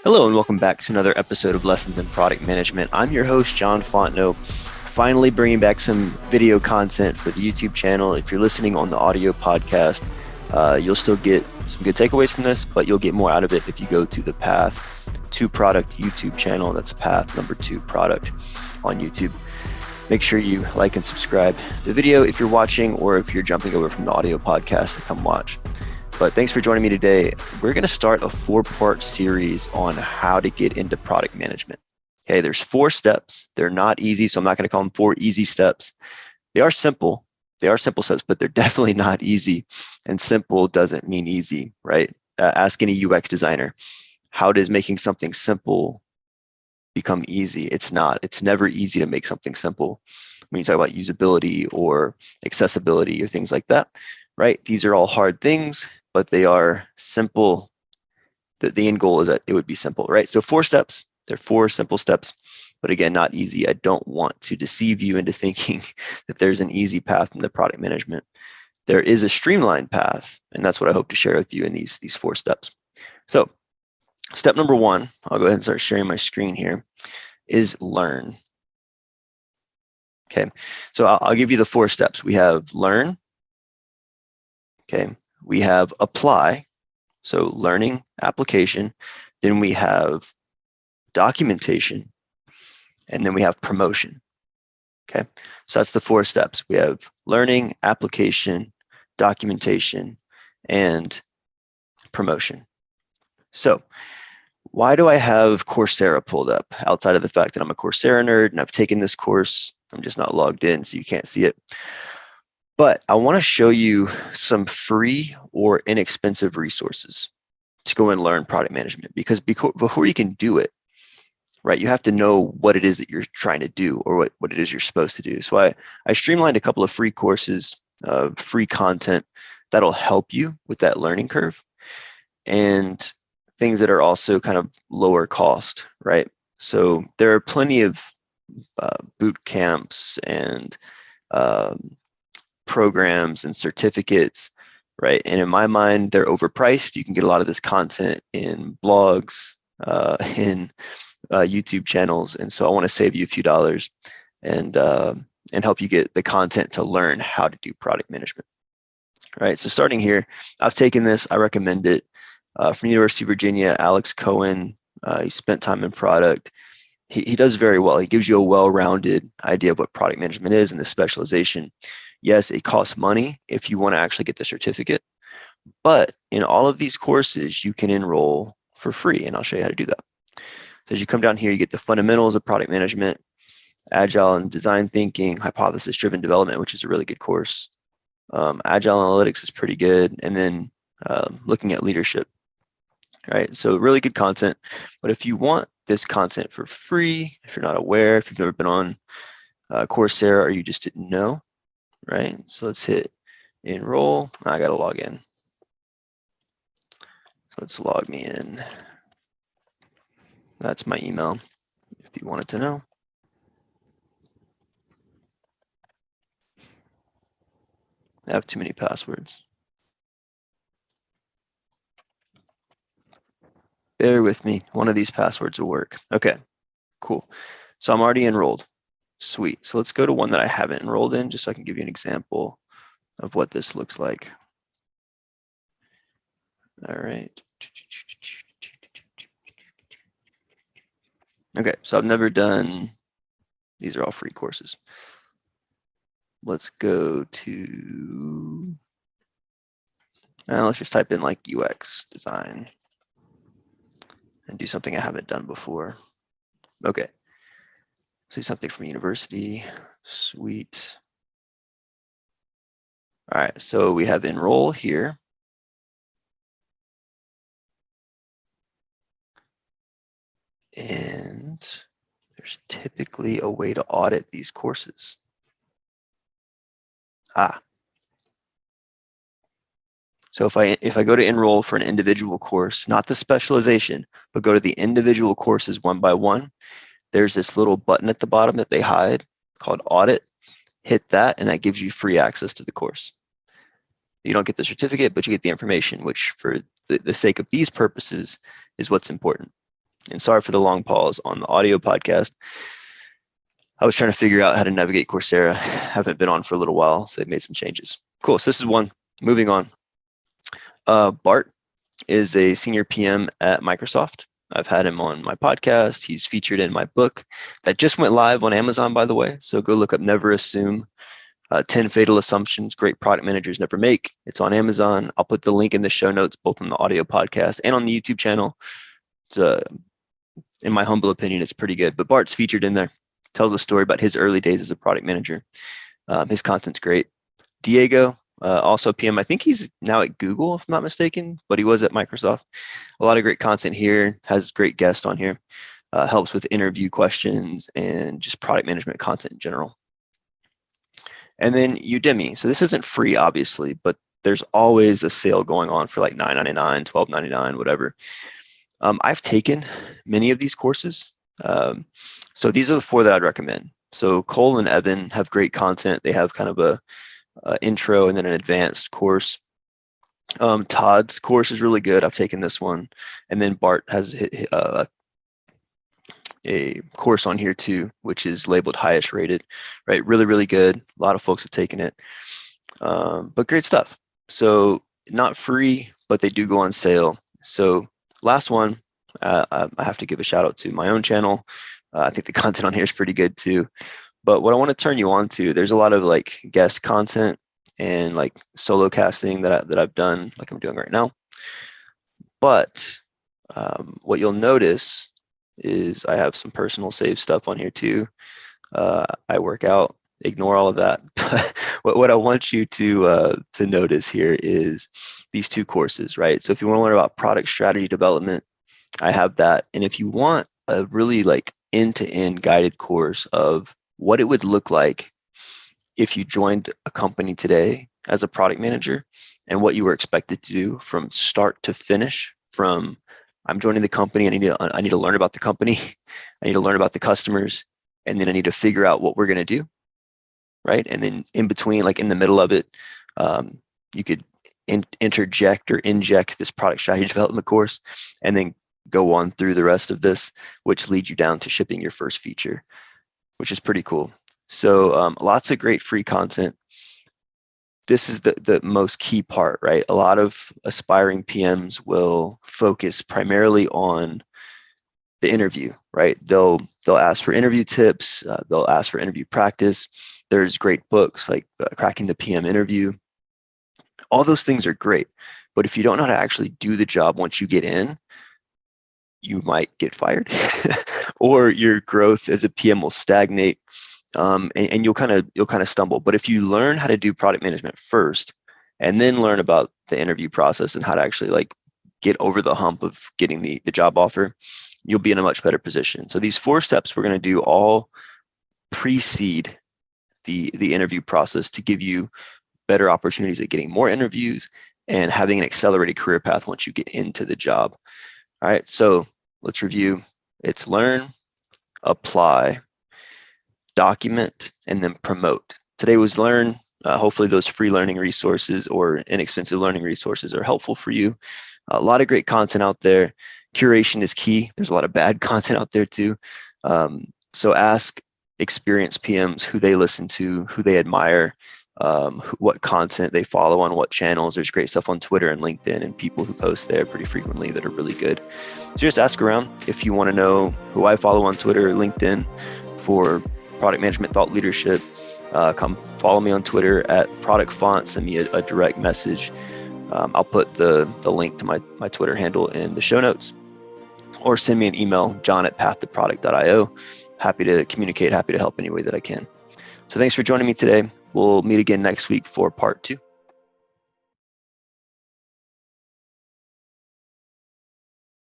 Hello and welcome back to another episode of Lessons in Product Management. I'm your host, John Fontenot, finally bringing back some video content for the YouTube channel. If you're listening on the audio podcast, you'll still get some good takeaways from this, but you'll get more out of it if you go to the Path to Product YouTube channel. That's Path number 2 Product on YouTube. Make sure you like and subscribe the video if you're watching, or if you're jumping over from the audio podcast to come watch. But thanks for joining me today. We're going to start a 4-part series on how to get into product management. Okay, there's 4 steps. They're not easy, so I'm not going to call them 4 easy steps. They are simple. They are simple steps, but they're definitely not easy. And simple doesn't mean easy, right? Ask any UX designer, how does making something simple become easy? It's not. It's never easy to make something simple. When you talk about usability or accessibility or things like that, right? These are all hard things, but they are simple. The end goal is that it would be simple, right? So 4 steps. They're 4 simple steps, but again, not easy. I don't want to deceive you into thinking that there's an easy path into product management. There is a streamlined path, and that's what I hope to share with you in these 4 steps. So step number 1, I'll go ahead and start sharing my screen here, is learn. Okay, so I'll give you the 4 steps. We have learn. Okay, we have apply, so learning, application. Then we have documentation, and then we have promotion. Okay, so that's the 4 steps. We have learning, application, documentation, and promotion. So why do I have Coursera pulled up outside of the fact that I'm a Coursera nerd and I've taken this course? I'm just not logged in, so you can't see it. But I want to show you some free or inexpensive resources to go and learn product management, because before you can do it, right, you have to know what it is that you're trying to do, or what it is you're supposed to do. So I streamlined a couple of free courses, free content that'll help you with that learning curve, and things that are also kind of lower cost, right? So there are plenty of boot camps and programs and certificates, right? And in my mind, they're overpriced. You can get a lot of this content in blogs, in YouTube channels, and so I want to save you a few dollars and help you get the content to learn how to do product management. All right, so starting here, I've taken this. I recommend it from the University of Virginia. Alex Cohen, he spent time in product. He does very well. He gives you a well-rounded idea of what product management is and the specialization. Yes, it costs money if you want to actually get the certificate, but in all of these courses, you can enroll for free, and I'll show you how to do that. So as you come down here, you get the fundamentals of product management, agile and design thinking, hypothesis-driven development, which is a really good course. Agile analytics is pretty good, and then looking at leadership. All right, so really good content. But if you want this content for free, if you're not aware, if you've never been on Coursera or you just didn't know, right? So let's hit enroll. I got to log in. So let's log me in. That's my email if you wanted to know. I have too many passwords. Bear with me. One of these passwords will work. Okay, cool. So I'm already enrolled. Sweet. So let's go to one that I haven't enrolled in, just so I can give you an example of what this looks like. All right. Okay, so I've never done, these are all free courses. Let's go to, let's just type in like UX design and do something I haven't done before. Okay, so something from university, sweet. All right, so we have enroll here. And there's typically a way to audit these courses. So if I go to enroll for an individual course, not the specialization, but go to the individual courses one by one, there's this little button at the bottom that they hide called audit. Hit that, and that gives you free access to the course. You don't get the certificate, but you get the information, which for the sake of these purposes is what's important. And sorry for the long pause on the audio podcast. I was trying to figure out how to navigate Coursera. I haven't been on for a little while, so they've made some changes. Cool. So this is one. Moving on. Bart is a senior PM at Microsoft. I've had him on my podcast. He's featured in my book that just went live on Amazon, by the way. So go look up Never Assume, 10 Fatal Assumptions Great Product Managers Never Make. It's on Amazon. I'll put the link in the show notes, both on the audio podcast and on the YouTube channel. It's, in my humble opinion, it's pretty good. But Bart's featured in there. Tells a story about his early days as a product manager. His content's great. Diego, also PM. I think he's now at Google, if I'm not mistaken, but he was at Microsoft. A lot of great content here. Has great guests on here. Helps with interview questions and just product management content in general. And then Udemy. So this isn't free, obviously, but there's always a sale going on for like $9.99, $12.99, whatever. I've taken many of these courses. So these are the 4 that I'd recommend. So Cole and Evan have great content. They have kind of a intro and then an advanced course. Todd's course is really good. I've taken this one. And then Bart has a course on here too, which is labeled highest rated, right? Really, really good. A lot of folks have taken it, but great stuff. So not free, but they do go on sale. So last one, I have to give a shout out to my own channel. I think the content on here is pretty good too. But what I want to turn you on to, there's a lot of like guest content and like solo casting that I've done, like I'm doing right now. But what you'll notice is I have some personal save stuff on here too. I work out. Ignore all of that. But what I want you to notice here is these 2 courses, right? So if you want to learn about product strategy development, I have that. And if you want a really like end-to-end guided course of what it would look like if you joined a company today as a product manager and what you were expected to do from start to finish, from I'm joining the company, I need to learn about the company, I need to learn about the customers, and then I need to figure out what we're going to do, right? And then in between, like in the middle of it, you could interject or inject this product strategy development course, and then go on through the rest of this, which leads you down to shipping your first feature, which is pretty cool. So lots of great free content. This is the most key part, right? A lot of aspiring PMs will focus primarily on the interview, right? They'll ask for interview tips. They'll ask for interview practice. There's great books like Cracking the PM Interview. All those things are great. But if you don't know how to actually do the job once you get in, you might get fired or your growth as a PM will stagnate, and you'll kind of stumble. But if you learn how to do product management first and then learn about the interview process and how to actually like get over the hump of getting the job offer, you'll be in a much better position. So these 4 steps we're going to do all precede the interview process to give you better opportunities at getting more interviews and having an accelerated career path once you get into the job. All right, so let's review. It's learn, apply, document, and then promote. Today was learn. Hopefully those free learning resources or inexpensive learning resources are helpful for you. A lot of great content out there. Curation is key. There's a lot of bad content out there too. So ask experienced PMs who they listen to, who they admire, what content they follow on what channels. There's great stuff on Twitter and LinkedIn and people who post there pretty frequently that are really good. So just ask around. If you want to know who I follow on Twitter or LinkedIn for product management thought leadership, come follow me on Twitter at Product Font. Send me a direct message. I'll put the link to my Twitter handle in the show notes, or send me an email, john@pathtoproduct.io. Happy to communicate, happy to help any way that I can. So thanks for joining me today. We'll meet again next week for part 2.